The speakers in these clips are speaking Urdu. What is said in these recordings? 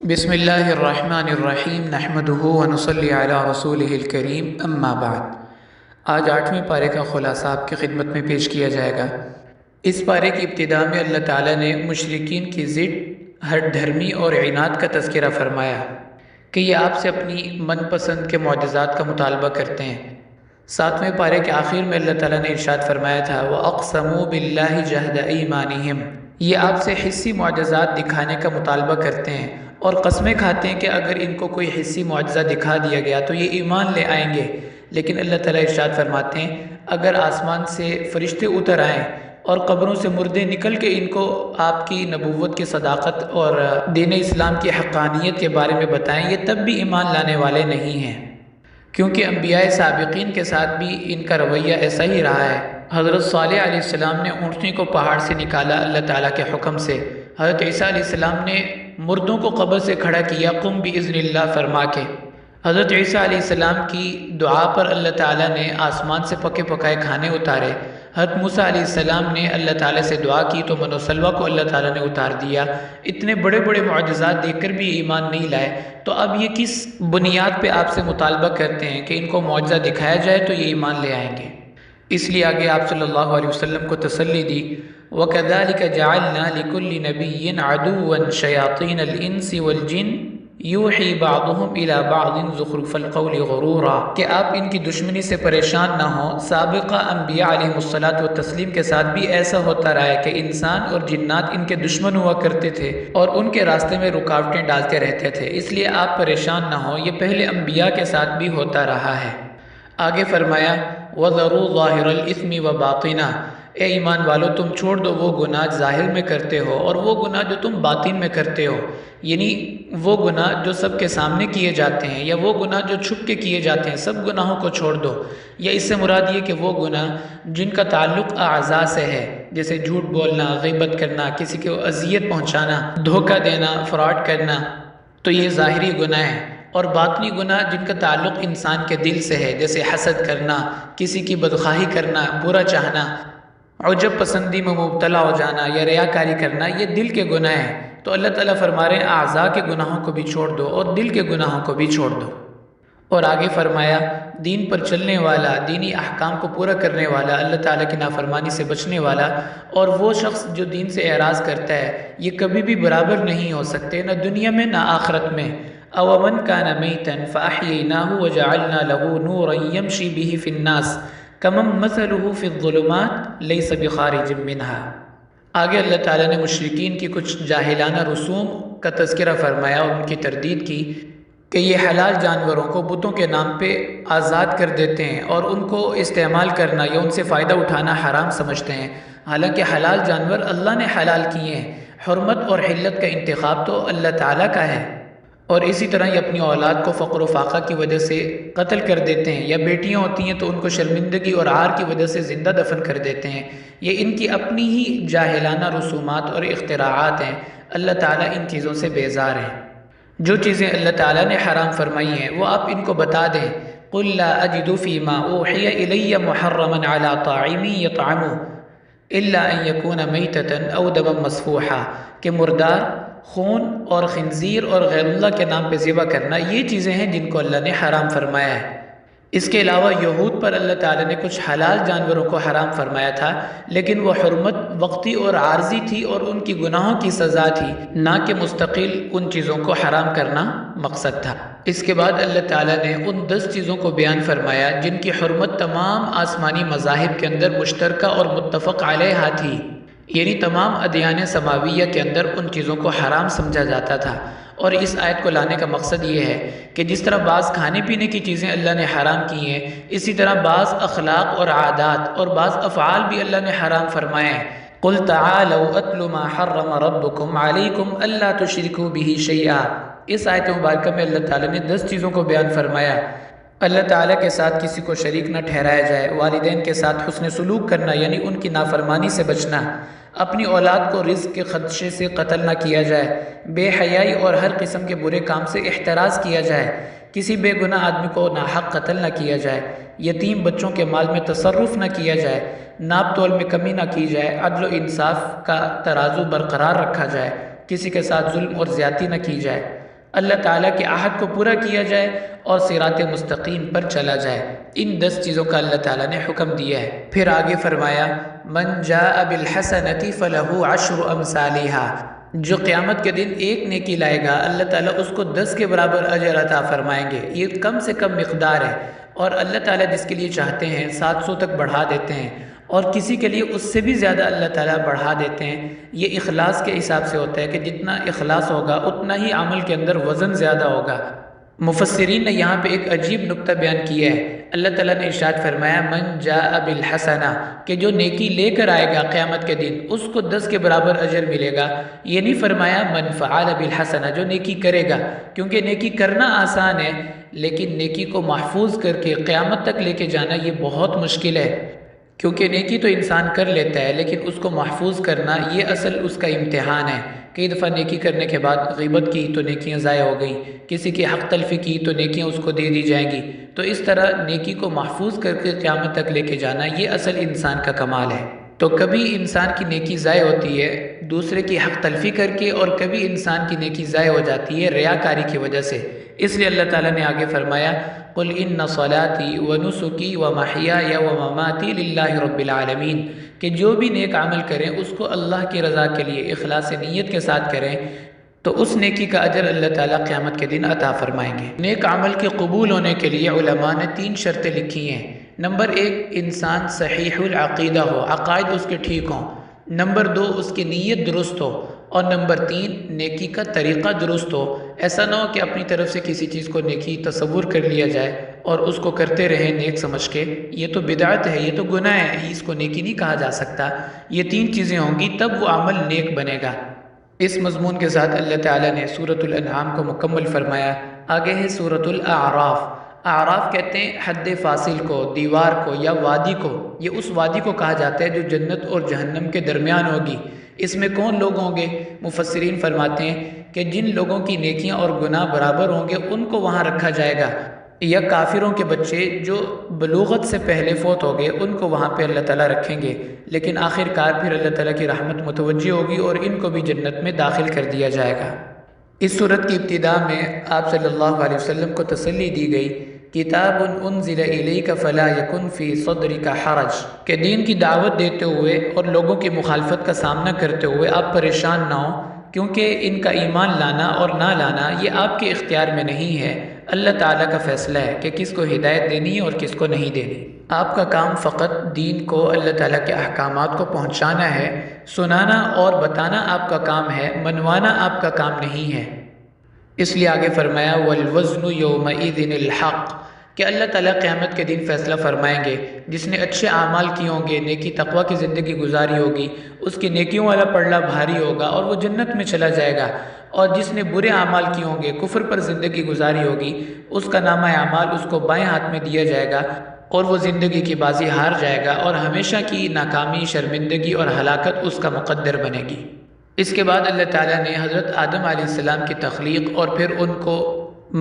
بسم اللہ الرحمن الرحیم نحمدہ ونصلی علی رسولہ الکریم اما بعد۔ آج 8ویں پارے کا خلاصہ آپ کی خدمت میں پیش کیا جائے گا۔ اس پارے کی ابتدا میں اللہ تعالیٰ نے مشرکین کی ضد، ہٹ دھرمی اور عناد کا تذکرہ فرمایا کہ یہ آپ سے اپنی من پسند کے معجزات کا مطالبہ کرتے ہیں۔ 7ویں پارے کے آخر میں اللہ تعالیٰ نے ارشاد فرمایا تھا وَأَقْسَمُوا بِاللَّهِ جَهْدَ أَيْمَانِهِمْ، یہ آپ سے حصی معجزات دکھانے کا مطالبہ کرتے ہیں اور قسمیں کھاتے ہیں کہ اگر ان کو کوئی حصی معجزہ دکھا دیا گیا تو یہ ایمان لے آئیں گے۔ لیکن اللہ تعالیٰ ارشاد فرماتے ہیں اگر آسمان سے فرشتے اتر آئیں اور قبروں سے مردے نکل کے ان کو آپ کی نبوت کی صداقت اور دین اسلام کی حقانیت کے بارے میں بتائیں، یہ تب بھی ایمان لانے والے نہیں ہیں، کیونکہ انبیاء سابقین کے ساتھ بھی ان کا رویہ ایسا ہی رہا ہے۔ حضرت صالح علیہ السلام نے اونٹنی کو پہاڑ سے نکالا اللہ تعالیٰ کے حکم سے۔ حضرت عیسیٰ علیہ السلام نے مردوں کو قبر سے کھڑا کیا قم بإذن اللہ فرما کے۔ حضرت عیسیٰ علیہ السلام کی دعا پر اللہ تعالیٰ نے آسمان سے پکے پکائے کھانے اتارے۔ حضرت موسیٰ علیہ السلام نے اللہ تعالیٰ سے دعا کی تو من و سلوہ کو اللہ تعالیٰ نے اتار دیا۔ اتنے بڑے بڑے معجزات دیکھ کر بھی ایمان نہیں لائے، تو اب یہ کس بنیاد پہ آپ سے مطالبہ کرتے ہیں کہ ان کو معجزہ دکھایا جائے تو یہ ایمان لے آئیں گے؟ اس لیے آگے آپ صلی اللہ علیہ وسلم کو تسلی دی وَكَذَلِكَ جَعَلْنَا لِكُلِّ نَبِيٍّ عَدُوًّا شَيَاطِينَ الْإِنسِ وَالْجِنِّ يُوحِي بَعْضُهُمْ إِلَى بَعْضٍ زُخْرُفَ الْقَوْلِ غُرُورًا، کہ آپ ان کی دشمنی سے پریشان نہ ہوں۔ سابقہ انبیاء علیہ الصلاۃ والتسلیم کے ساتھ بھی ایسا ہوتا رہا ہے کہ انسان اور جنات ان کے دشمن ہوا کرتے تھے اور ان کے راستے میں رکاوٹیں ڈالتے رہتے تھے، اس لیے آپ پریشان نہ ہوں، یہ پہلے انبیاء کے ساتھ بھی ہوتا رہا ہے۔ آگے فرمایا وَذَرُوا ظَاهِرَ الْإِثْمِ وَبَاطِنَهُ، اے ایمان والو تم چھوڑ دو وہ گناہ ظاہر میں کرتے ہو اور وہ گناہ جو تم باطن میں کرتے ہو، یعنی وہ گناہ جو سب کے سامنے کیے جاتے ہیں یا وہ گناہ جو چھپ کے کیے جاتے ہیں، سب گناہوں کو چھوڑ دو۔ یا اس سے مراد یہ کہ وہ گناہ جن کا تعلق اعضاء سے ہے، جیسے جھوٹ بولنا، غیبت کرنا، کسی کو اذیت پہنچانا، دھوکہ دینا، فراڈ کرنا، تو یہ ظاہری گناہ ہے۔ اور باطنی گناہ جن کا تعلق انسان کے دل سے ہے، جیسے حسد کرنا، کسی کی بدخواہی کرنا، برا چاہنا، عجب پسندی میں مبتلا ہو جانا یا ریاکاری کرنا، یہ دل کے گناہ ہیں۔ تو اللہ تعالیٰ فرما رہے ہیں اعضاء کے گناہوں کو بھی چھوڑ دو اور دل کے گناہوں کو بھی چھوڑ دو۔ اور آگے فرمایا دین پر چلنے والا، دینی احکام کو پورا کرنے والا، اللہ تعالیٰ کی نافرمانی سے بچنے والا اور وہ شخص جو دین سے اعراض کرتا ہے، یہ کبھی بھی برابر نہیں ہو سکتے، نہ دنیا میں نہ آخرت میں۔ أَوَمَنْ كَانَ مَيْتًا فَأَحْيَيْنَاهُ وَجَعَلْنَا لَهُ نُورًا يَمْشِي بِهِ فِي النَّاسِ كَمَنْ مَثَلُهُ فِي الظُّلُمَاتِ لَيْسَ بِخَارِجٍ مِنْهَا۔ آگے اللہ تعالیٰ نے مشرکین کی کچھ جاہلانہ رسوم کا تذکرہ فرمایا اور ان کی تردید کی کہ یہ حلال جانوروں کو بتوں کے نام پہ آزاد کر دیتے ہیں اور ان کو استعمال کرنا یا ان سے فائدہ اٹھانا حرام سمجھتے ہیں، حالانکہ حلال جانور اللہ نے حلال کیے ہیں۔ حرمت اور حلت کا انتخاب تو اللہ تعالیٰ کا ہے۔ اور اسی طرح یہ اپنی اولاد کو فقر و فاقہ کی وجہ سے قتل کر دیتے ہیں، یا بیٹیاں ہوتی ہیں تو ان کو شرمندگی اور عار کی وجہ سے زندہ دفن کر دیتے ہیں۔ یہ ان کی اپنی ہی جاہلانہ رسومات اور اختراعات ہیں۔ اللہ تعالیٰ ان چیزوں سے بیزار ہیں۔ جو چیزیں اللہ تعالیٰ نے حرام فرمائی ہیں وہ آپ ان کو بتا دیں۔ قُلْ لَا أَجِدُ فِي مَا أُوحِيَ إِلَيَّ مُحَرَّمًا عَلَىٰ طَاعِمٍ يَطْعَمُهُ إِلَّا أَن يَكُونَ مَيْتَةً أَوْ دَمًا مَّسْفُوحًا، کہ مردار، خون اور خنزیر اور غیر اللہ کے نام پہ ذبح کرنا یہ چیزیں ہیں جن کو اللہ نے حرام فرمایا ہے۔ اس کے علاوہ یہود پر اللہ تعالیٰ نے کچھ حلال جانوروں کو حرام فرمایا تھا، لیکن وہ حرمت وقتی اور عارضی تھی اور ان کی گناہوں کی سزا تھی، نہ کہ مستقل ان چیزوں کو حرام کرنا مقصد تھا۔ اس کے بعد اللہ تعالیٰ نے ان 10 چیزوں کو بیان فرمایا جن کی حرمت تمام آسمانی مذاہب کے اندر مشترکہ اور متفق علیہ تھی، یعنی تمام ادیان سماویہ کے اندر ان چیزوں کو حرام سمجھا جاتا تھا۔ اور اس آیت کو لانے کا مقصد یہ ہے کہ جس طرح بعض کھانے پینے کی چیزیں اللہ نے حرام کی ہیں، اسی طرح بعض اخلاق اور عادات اور بعض افعال بھی اللہ نے حرام فرمائے ہیں۔ قُلْ تَعَالَوْا أَتْلُ مَا حَرَّمَ رَبُّكُمْ عَلَيْكُمْ أَلَّا تُشْرِكُوا بِهِ شَيْئًا۔ اس آیت مبارکہ میں اللہ تعالیٰ نے 10 چیزوں کو بیان فرمایا۔ اللہ تعالیٰ کے ساتھ کسی کو شریک نہ ٹھہرایا جائے، والدین کے ساتھ حسن سلوک کرنا یعنی ان کی نافرمانی سے بچنا، اپنی اولاد کو رزق کے خدشے سے قتل نہ کیا جائے، بے حیائی اور ہر قسم کے برے کام سے احتراز کیا جائے، کسی بے گناہ آدمی کو ناحق قتل نہ کیا جائے، یتیم بچوں کے مال میں تصرف نہ کیا جائے، ناپ تول میں کمی نہ کی جائے، عدل و انصاف کا ترازو برقرار رکھا جائے، کسی کے ساتھ ظلم اور زیادتی نہ کی جائے، اللہ تعالیٰ کے عہد کو پورا کیا جائے اور صراط مستقیم پر چلا جائے۔ ان 10 چیزوں کا اللہ تعالیٰ نے حکم دیا ہے۔ پھر آگے فرمایا من جاء بالحسنۃ فلہ عشر امثالھا، جو قیامت کے دن ایک نیکی لائے گا اللہ تعالیٰ اس کو 10 کے برابر اجر عطا فرمائیں گے۔ یہ کم سے کم مقدار ہے، اور اللہ تعالیٰ جس کے لیے چاہتے ہیں 700 تک بڑھا دیتے ہیں، اور کسی کے لیے اس سے بھی زیادہ اللہ تعالیٰ بڑھا دیتے ہیں۔ یہ اخلاص کے حساب سے ہوتا ہے کہ جتنا اخلاص ہوگا اتنا ہی عمل کے اندر وزن زیادہ ہوگا۔ مفسرین نے یہاں پہ ایک عجیب نکتہ بیان کیا ہے۔ اللہ تعالیٰ نے ارشاد فرمایا من جاء بالحسنہ، کہ جو نیکی لے کر آئے گا قیامت کے دن اس کو 10 کے برابر اجر ملے گا۔ یہ نہیں فرمایا من فعل بالحسنہ، جو نیکی کرے گا، کیونکہ نیکی کرنا آسان ہے لیکن نیکی کو محفوظ کر کے قیامت تک لے کے جانا یہ بہت مشکل ہے، کیونکہ نیکی تو انسان کر لیتا ہے لیکن اس کو محفوظ کرنا یہ اصل اس کا امتحان ہے۔ کئی دفعہ نیکی کرنے کے بعد غیبت کی تو نیکیاں ضائع ہو گئیں، کسی کی حق تلفی کی تو نیکیاں اس کو دے دی جائیں گی۔ تو اس طرح نیکی کو محفوظ کر کے قیامت تک لے کے جانا یہ اصل انسان کا کمال ہے۔ تو کبھی انسان کی نیکی ضائع ہوتی ہے دوسرے کی حق تلفی کر کے، اور کبھی انسان کی نیکی ضائع ہو جاتی ہے ریاکاری کی وجہ سے۔ اس لیے اللہ تعالیٰ نے آگے فرمایا قل ان صلاتی ونسکی ومحیای ومماتی للہ رب العالمین، کہ جو بھی نیک عمل کریں اس کو اللہ کی رضا کے لیے اخلاص نیت کے ساتھ کریں تو اس نیکی کا اجر اللہ تعالیٰ قیامت کے دن عطا فرمائیں گے۔ نیک عمل کے قبول ہونے کے لیے علماء نے 3 شرطیں لکھی ہیں۔ نمبر 1، انسان صحیح العقیدہ ہو، عقائد اس کے ٹھیک ہوں۔ نمبر 2، اس کی نیت درست ہو، اور نمبر 3، نیکی کا طریقہ درست ہو۔ ایسا نہ ہو کہ اپنی طرف سے کسی چیز کو نیکی تصور کر لیا جائے اور اس کو کرتے رہیں نیک سمجھ کے، یہ تو بدعت ہے، یہ تو گناہ ہے، اس کو نیکی نہیں کہا جا سکتا۔ یہ 3 چیزیں ہوں گی تب وہ عمل نیک بنے گا۔ اس مضمون کے ساتھ اللہ تعالیٰ نے سورۃ الانعام کو مکمل فرمایا۔ آگے ہے سورۃ الاعراف۔ اعراف کہتے ہیں حد فاصل کو، دیوار کو یا وادی کو۔ یہ اس وادی کو کہا جاتا ہے جو جنت اور جہنم کے درمیان ہوگی۔ اس میں کون لوگ ہوں گے؟ مفسرین فرماتے ہیں کہ جن لوگوں کی نیکیاں اور گناہ برابر ہوں گے ان کو وہاں رکھا جائے گا، یا کافروں کے بچے جو بلوغت سے پہلے فوت ہو گئے ان کو وہاں پہ اللہ تعالیٰ رکھیں گے، لیکن آخر کار پھر اللہ تعالیٰ کی رحمت متوجہ ہوگی اور ان کو بھی جنت میں داخل کر دیا جائے گا۔ اس صورت کی ابتداء میں آپ صلی اللہ علیہ وسلم کو تسلی دی گئی، کتاب انزل الیک فلا یکن فی صدرک حرج، کہ دین کی دعوت دیتے ہوئے اور لوگوں کی مخالفت کا سامنا کرتے ہوئے آپ پریشان نہ ہوں، کیونکہ ان کا ایمان لانا اور نہ لانا یہ آپ کے اختیار میں نہیں ہے، اللہ تعالیٰ کا فیصلہ ہے کہ کس کو ہدایت دینی ہے اور کس کو نہیں دینی۔ آپ کا کام فقط دین کو، اللہ تعالیٰ کے احکامات کو پہنچانا ہے، سنانا اور بتانا آپ کا کام ہے، منوانا آپ کا کام نہیں ہے۔ اس لیے آگے فرمایا والوزن یومئذ الحق، کہ اللہ تعالیٰ قیامت کے دن فیصلہ فرمائیں گے۔ جس نے اچھے اعمال کیے ہوں گے، نیکی تقوی کی زندگی گزاری ہوگی، اس کی نیکیوں والا پلڑا بھاری ہوگا اور وہ جنت میں چلا جائے گا، اور جس نے برے اعمال کیے ہوں گے، کفر پر زندگی گزاری ہوگی، اس کا نامہ اعمال اس کو بائیں ہاتھ میں دیا جائے گا اور وہ زندگی کی بازی ہار جائے گا، اور ہمیشہ کی ناکامی، شرمندگی اور ہلاکت اس کا مقدر بنے گی۔ اس کے بعد اللہ تعالیٰ نے حضرت آدم علیہ السلام کی تخلیق اور پھر ان کو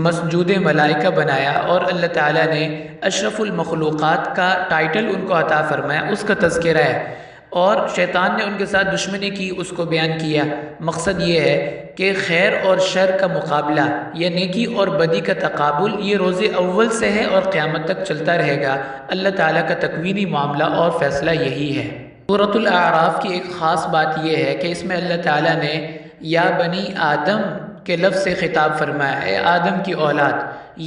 مسجود ملائکہ بنایا، اور اللہ تعالیٰ نے اشرف المخلوقات کا ٹائٹل ان کو عطا فرمایا، اس کا تذکرہ ہے، اور شیطان نے ان کے ساتھ دشمنی کی، اس کو بیان کیا۔ مقصد یہ ہے کہ خیر اور شر کا مقابلہ یا نیکی اور بدی کا تقابل یہ روز اول سے ہے اور قیامت تک چلتا رہے گا۔ اللہ تعالیٰ کا تکوینی معاملہ اور فیصلہ یہی ہے۔ سورۃ الاعراف کی ایک خاص بات یہ ہے کہ اس میں اللہ تعالیٰ نے یا بنی آدم کے لفظ سے خطاب فرمایا، اے آدم کی اولاد۔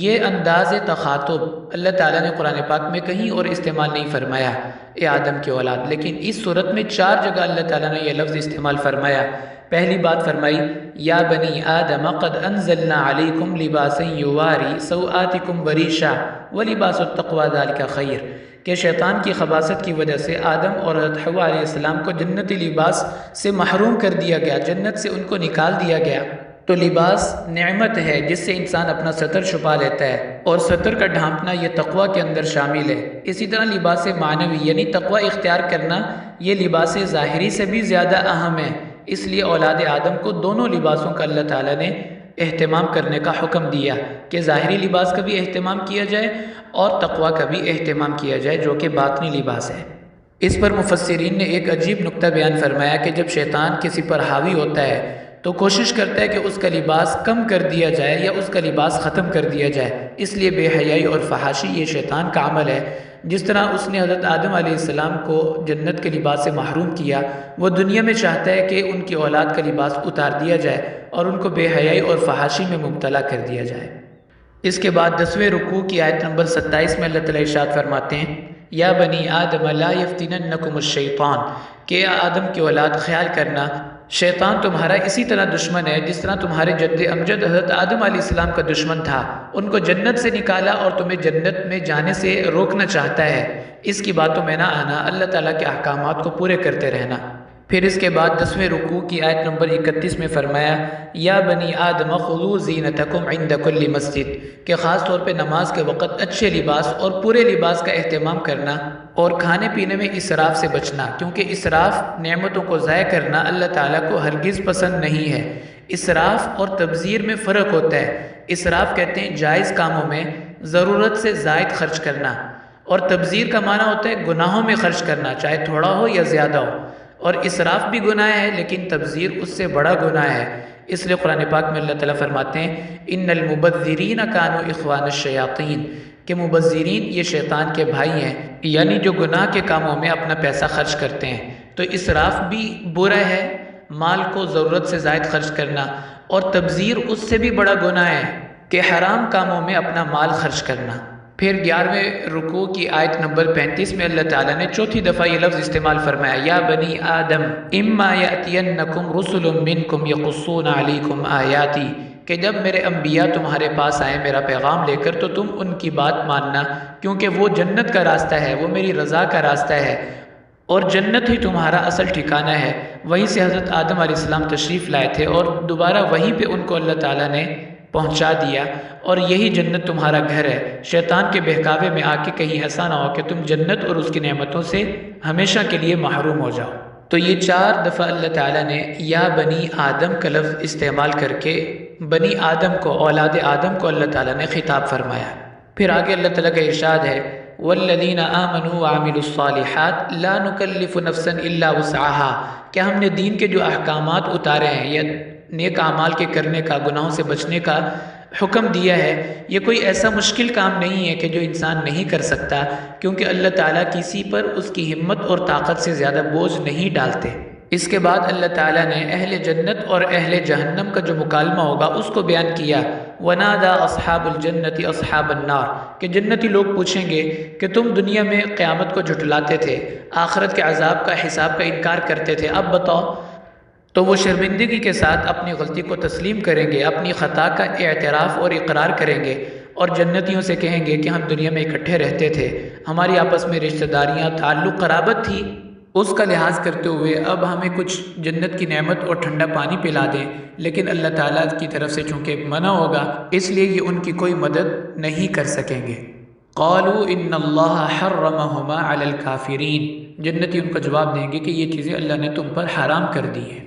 یہ انداز تخاطب اللہ تعالیٰ نے قرآن پاک میں کہیں اور استعمال نہیں فرمایا، اے آدم کی اولاد، لیکن اس صورت میں 4 جگہ اللہ تعالیٰ نے یہ لفظ استعمال فرمایا۔ پہلی بات فرمائی یا بنی آدم قد انزلنا علیکم لباسا یواری سوآتکم وریشا ولباس التقوی ذلک خیر، کہ شیطان کی خباثت کی وجہ سے آدم اور حضرت حوا علیہ السلام کو جنتی لباس سے محروم کر دیا گیا، جنت سے ان کو نکال دیا گیا۔ تو لباس نعمت ہے جس سے انسان اپنا ستر چھپا لیتا ہے، اور ستر کا ڈھانپنا یہ تقوی کے اندر شامل ہے۔ اسی طرح لباس معنوی یعنی تقوی اختیار کرنا یہ لباس ظاہری سے بھی زیادہ اہم ہے۔ اس لیے اولاد آدم کو دونوں لباسوں کا اللہ تعالیٰ نے اہتمام کرنے کا حکم دیا کہ ظاہری لباس کا بھی اہتمام کیا جائے اور تقوی کا بھی اہتمام کیا جائے جو کہ باطنی لباس ہے۔ اس پر مفسرین نے ایک عجیب نقطہ بیان فرمایا کہ جب شیطان کسی پر حاوی ہوتا ہے تو کوشش کرتا ہے کہ اس کا لباس کم کر دیا جائے یا اس کا لباس ختم کر دیا جائے۔ اس لیے بے حیائی اور فحاشی یہ شیطان کا عمل ہے۔ جس طرح اس نے حضرت آدم علیہ السلام کو جنت کے لباس سے محروم کیا، وہ دنیا میں چاہتا ہے کہ ان کی اولاد کا لباس اتار دیا جائے اور ان کو بے حیائی اور فحاشی میں مبتلا کر دیا جائے۔ اس کے بعد 10ویں رکوع کی آیت نمبر 27 میں اللہ تعالیٰ ارشاد فرماتے ہیں، یا بنی آدم لا یفتننکم الشیطان، کہ آدم کی اولاد خیال کرنا شیطان تمہارا اسی طرح دشمن ہے جس طرح تمہارے جد امجد حضرت آدم علیہ السلام کا دشمن تھا۔ ان کو جنت سے نکالا اور تمہیں جنت میں جانے سے روکنا چاہتا ہے۔ اس کی باتوں میں نہ آنا، اللہ تعالیٰ کے احکامات کو پورے کرتے رہنا۔ پھر اس کے بعد 10ویں رکوع کی آیت نمبر 31 میں فرمایا، یا بنی آدم خذوا زینتکم عند کل مسجد، کہ خاص طور پہ نماز کے وقت اچھے لباس اور پورے لباس کا اہتمام کرنا اور کھانے پینے میں اسراف سے بچنا، کیونکہ اسراف نعمتوں کو ضائع کرنا اللہ تعالیٰ کو ہرگز پسند نہیں ہے۔ اسراف اور تبذیر میں فرق ہوتا ہے۔ اسراف کہتے ہیں جائز کاموں میں ضرورت سے زائد خرچ کرنا، اور تبذیر کا معنی ہوتا ہے گناہوں میں خرچ کرنا، چاہے تھوڑا ہو یا زیادہ ہو۔ اور اسراف بھی گناہ ہے لیکن تبذیر اس سے بڑا گناہ ہے۔ اس لیے قرآن پاک میں اللہ تعالیٰ فرماتے ہیں، ان المبذرین کانوا اخوان الشیاطین، کہ مبذرین یہ شیطان کے بھائی ہیں، یعنی جو گناہ کے کاموں میں اپنا پیسہ خرچ کرتے ہیں۔ تو اسراف بھی برا ہے، مال کو ضرورت سے زائد خرچ کرنا، اور تبذیر اس سے بھی بڑا گناہ ہے کہ حرام کاموں میں اپنا مال خرچ کرنا۔ پھر 11ویں رکوع کی آیت نمبر 35 میں اللہ تعالیٰ نے چوتھی دفعہ یہ لفظ استعمال فرمایا، یا بنی آدم اما یأتینکم رسل منکم یقصون علیکم آیاتی، کہ جب میرے انبیاء تمہارے پاس آئیں میرا پیغام لے کر تو تم ان کی بات ماننا، کیونکہ وہ جنت کا راستہ ہے، وہ میری رضا کا راستہ ہے، اور جنت ہی تمہارا اصل ٹھکانہ ہے۔ وہیں سے حضرت آدم علیہ السلام تشریف لائے تھے اور دوبارہ وہیں پہ ان کو اللہ تعالیٰ نے پہنچا دیا، اور یہی جنت تمہارا گھر ہے۔ شیطان کے بہکاوے میں آ کے کہیں ایسا نہ ہو کہ تم جنت اور اس کی نعمتوں سے ہمیشہ کے لیے محروم ہو جاؤ۔ تو یہ 4 دفعہ اللہ تعالیٰ نے یا بنی آدم کا لفظ استعمال کر کے بنی آدم کو، اولاد آدم کو اللہ تعالیٰ نے خطاب فرمایا۔ پھر آگے اللہ تعالیٰ کا ارشاد ہے، والذین آمنوا وعملوا الصالحات لا نکلف نفسا الا وسعها، کہ ہم نے دین کے جو احکامات اتارے ہیں یا نیک اعمال کے کرنے کا، گناہوں سے بچنے کا حکم دیا ہے، یہ کوئی ایسا مشکل کام نہیں ہے کہ جو انسان نہیں کر سکتا، کیونکہ اللہ تعالیٰ کسی پر اس کی ہمت اور طاقت سے زیادہ بوجھ نہیں ڈالتے۔ اس کے بعد اللہ تعالیٰ نے اہل جنت اور اہل جہنم کا جو مکالمہ ہوگا اس کو بیان کیا، وَنَادَى أَصْحَابُ الْجَنَّةِ أَصْحَابَ النَّارِ، کہ جنتی لوگ پوچھیں گے کہ تم دنیا میں قیامت کو جھٹلاتے تھے، آخرت کے عذاب کا، حساب کا انکار کرتے تھے، اب بتاؤ۔ تو وہ شرمندگی کے ساتھ اپنی غلطی کو تسلیم کریں گے، اپنی خطا کا اعتراف اور اقرار کریں گے، اور جنتیوں سے کہیں گے کہ ہم دنیا میں اکٹھے رہتے تھے، ہماری آپس میں رشتہ داریاں، تعلق، قرابت تھی، اس کا لحاظ کرتے ہوئے اب ہمیں کچھ جنت کی نعمت اور ٹھنڈا پانی پلا دیں، لیکن اللہ تعالیٰ کی طرف سے چونکہ منع ہوگا اس لیے یہ ان کی کوئی مدد نہیں کر سکیں گے۔ قالوا ان اللہ حرمہما علی الکافرین، جنتی ان کو جواب دیں گے کہ یہ چیزیں اللہ نے تم پر حرام کر دی ہیں۔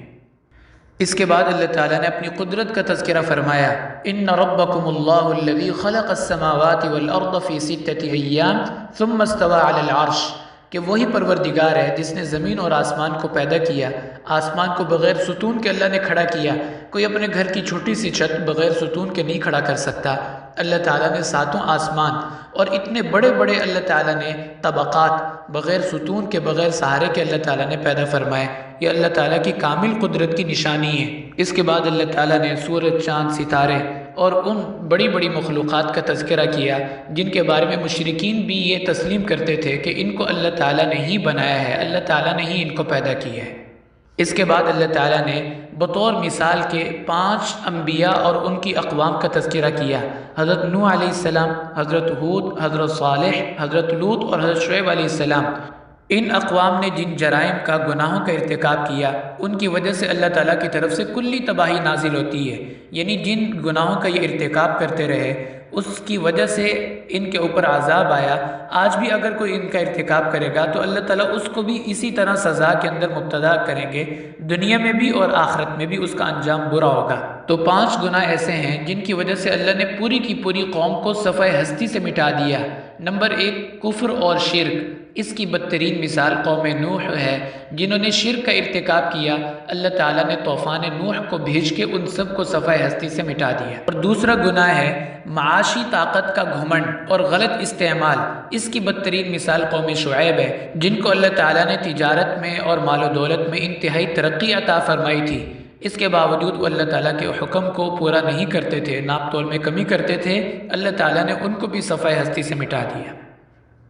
اس کے بعد اللہ تعالیٰ نے اپنی قدرت کا تذکرہ فرمایا، ان ربکم اللہ الذی خلق السماوات والارض فی 6 ایام ثم استوى علی العرش، کہ وہی پروردگار ہے جس نے زمین اور آسمان کو پیدا کیا، آسمان کو بغیر ستون کے اللہ نے کھڑا کیا۔ کوئی اپنے گھر کی چھوٹی سی چھت بغیر ستون کے نہیں کھڑا کر سکتا۔ اللہ تعالیٰ نے 7 آسمان اور اتنے بڑے بڑے اللہ تعالیٰ نے طبقات بغیر ستون کے، بغیر سہارے کے اللہ تعالیٰ نے پیدا فرمائے۔ یہ اللہ تعالیٰ کی کامل قدرت کی نشانی ہے۔ اس کے بعد اللہ تعالیٰ نے سورج، چاند، ستارے اور ان بڑی بڑی مخلوقات کا تذکرہ کیا جن کے بارے میں مشرکین بھی یہ تسلیم کرتے تھے کہ ان کو اللہ تعالیٰ نے ہی بنایا ہے، اللہ تعالیٰ نے ہی ان کو پیدا کیا ہے۔ اس کے بعد اللہ تعالیٰ نے بطور مثال کے 5 انبیاء اور ان کی اقوام کا تذکرہ کیا، حضرت نوح علیہ السلام، حضرت ہود، حضرت صالح، حضرت لوط اور حضرت شعیب علیہ السلام۔ ان اقوام نے جن جرائم کا، گناہوں کا ارتکاب کیا، ان کی وجہ سے اللہ تعالیٰ کی طرف سے کلی تباہی نازل ہوتی ہے، یعنی جن گناہوں کا یہ ارتکاب کرتے رہے اس کی وجہ سے ان کے اوپر عذاب آیا۔ آج بھی اگر کوئی ان کا ارتکاب کرے گا تو اللہ تعالیٰ اس کو بھی اسی طرح سزا کے اندر مبتلا کریں گے، دنیا میں بھی اور آخرت میں بھی اس کا انجام برا ہوگا۔ تو 5 گناہ ایسے ہیں جن کی وجہ سے اللہ نے پوری کی پوری قوم کو صفحہ ہستی سے مٹا دیا۔ نمبر 1، کفر اور شرک۔ اس کی بدترین مثال قوم نوح ہے، جنہوں نے شرک کا ارتکاب کیا۔ اللہ تعالیٰ نے طوفان نوح کو بھیج کے ان سب کو صفحہ ہستی سے مٹا دیا۔ اور دوسرا گناہ ہے معاشی طاقت کا گھمنڈ اور غلط استعمال۔ اس کی بدترین مثال قوم شعیب ہے، جن کو اللہ تعالیٰ نے تجارت میں اور مال و دولت میں انتہائی ترقی عطا فرمائی تھی۔ اس کے باوجود وہ اللہ تعالیٰ کے حکم کو پورا نہیں کرتے تھے، ناپ تول میں کمی کرتے تھے۔ اللہ تعالیٰ نے ان کو بھی صفحہ ہستی سے مٹا دیا۔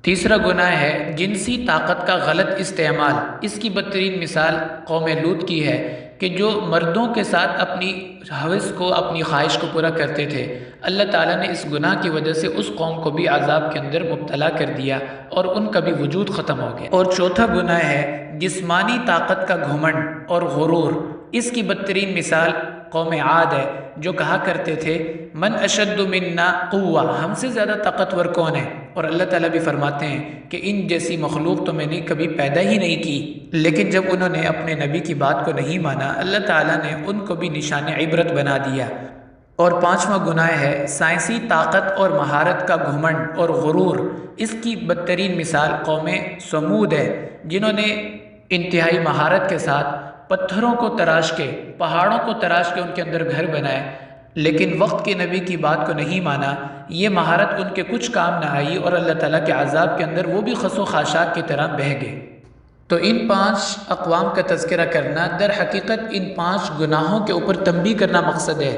تیسرا گناہ ہے جنسی طاقت کا غلط استعمال۔ اس کی بدترین مثال قوم لوط کی ہے کہ جو مردوں کے ساتھ اپنی ہوس کو، اپنی خواہش کو پورا کرتے تھے۔ اللہ تعالیٰ نے اس گناہ کی وجہ سے اس قوم کو بھی عذاب کے اندر مبتلا کر دیا اور ان کا بھی وجود ختم ہو گیا۔ اور چوتھا گناہ ہے جسمانی طاقت کا گھمنڈ اور غرور۔ اس کی بدترین مثال قوم عاد ہے، جو کہا کرتے تھے من اشد منا قوہ، ہم سے زیادہ طاقتور کون ہے؟ اور اللہ تعالیٰ بھی فرماتے ہیں کہ ان جیسی مخلوق تو میں نے کبھی پیدا ہی نہیں کی۔ لیکن جب انہوں نے اپنے نبی کی بات کو نہیں مانا، اللہ تعالیٰ نے ان کو بھی نشان عبرت بنا دیا۔ اور 5واں گناہ ہے سائنسی طاقت اور مہارت کا گھمنڈ اور غرور۔ اس کی بدترین مثال قوم سمود ہے، جنہوں نے انتہائی مہارت کے ساتھ پتھروں کو تراش کے، پہاڑوں کو تراش کے ان کے اندر گھر بنائے، لیکن وقت کے نبی کی بات کو نہیں مانا۔ یہ مہارت ان کے کچھ کام نہ آئی اور اللہ تعالیٰ کے عذاب کے اندر وہ بھی خس و خاشاک کی طرح بہہ گئے۔ تو ان 5 اقوام کا تذکرہ کرنا در حقیقت ان 5 گناہوں کے اوپر تنبیہ کرنا مقصد ہے،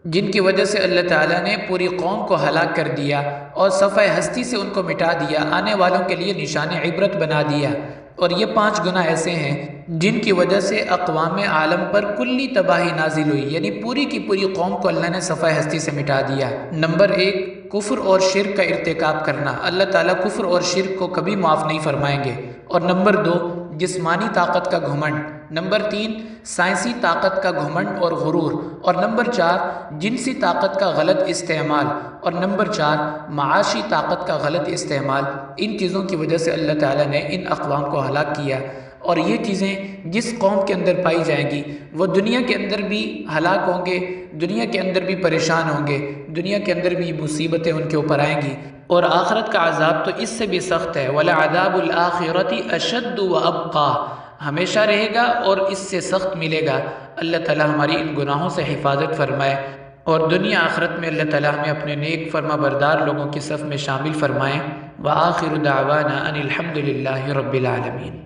جن کی وجہ سے اللہ تعالیٰ نے پوری قوم کو ہلاک کر دیا اور صفحہ ہستی سے ان کو مٹا دیا، آنے والوں کے لیے نشان عبرت بنا دیا۔ اور یہ 5 گناہ ایسے ہیں جن کی وجہ سے اقوام عالم پر کلی تباہی نازل ہوئی، یعنی پوری کی پوری قوم کو اللہ نے صفحہ ہستی سے مٹا دیا۔ نمبر 1، کفر اور شرک کا ارتکاب کرنا۔ اللہ تعالیٰ کفر اور شرک کو کبھی معاف نہیں فرمائیں گے۔ اور نمبر 2، جسمانی طاقت کا گھمنڈ۔ نمبر 3، سائنسی طاقت کا گھمنڈ اور غرور۔ اور نمبر 4، جنسی طاقت کا غلط استعمال۔ اور نمبر 4، معاشی طاقت کا غلط استعمال۔ ان چیزوں کی وجہ سے اللہ تعالیٰ نے ان اقوام کو ہلاک کیا، اور یہ چیزیں جس قوم کے اندر پائی جائیں گی وہ دنیا کے اندر بھی ہلاک ہوں گے، دنیا کے اندر بھی پریشان ہوں گے، دنیا کے اندر بھی مصیبتیں ان کے اوپر آئیں گی۔ اور آخرت کا عذاب تو اس سے بھی سخت ہے، وَلَعَذَابُ الْآخِرَةِ أَشَدُّ وَأَبْقَىٰ، ہمیشہ رہے گا اور اس سے سخت ملے گا۔ اللہ تعالیٰ ہماری ان گناہوں سے حفاظت فرمائے، اور دنیا آخرت میں اللہ تعالیٰ ہمیں اپنے نیک فرما بردار لوگوں کی صف میں شامل فرمائیں۔ وآخر دعوانا ان الحمد للہ رب العالمین۔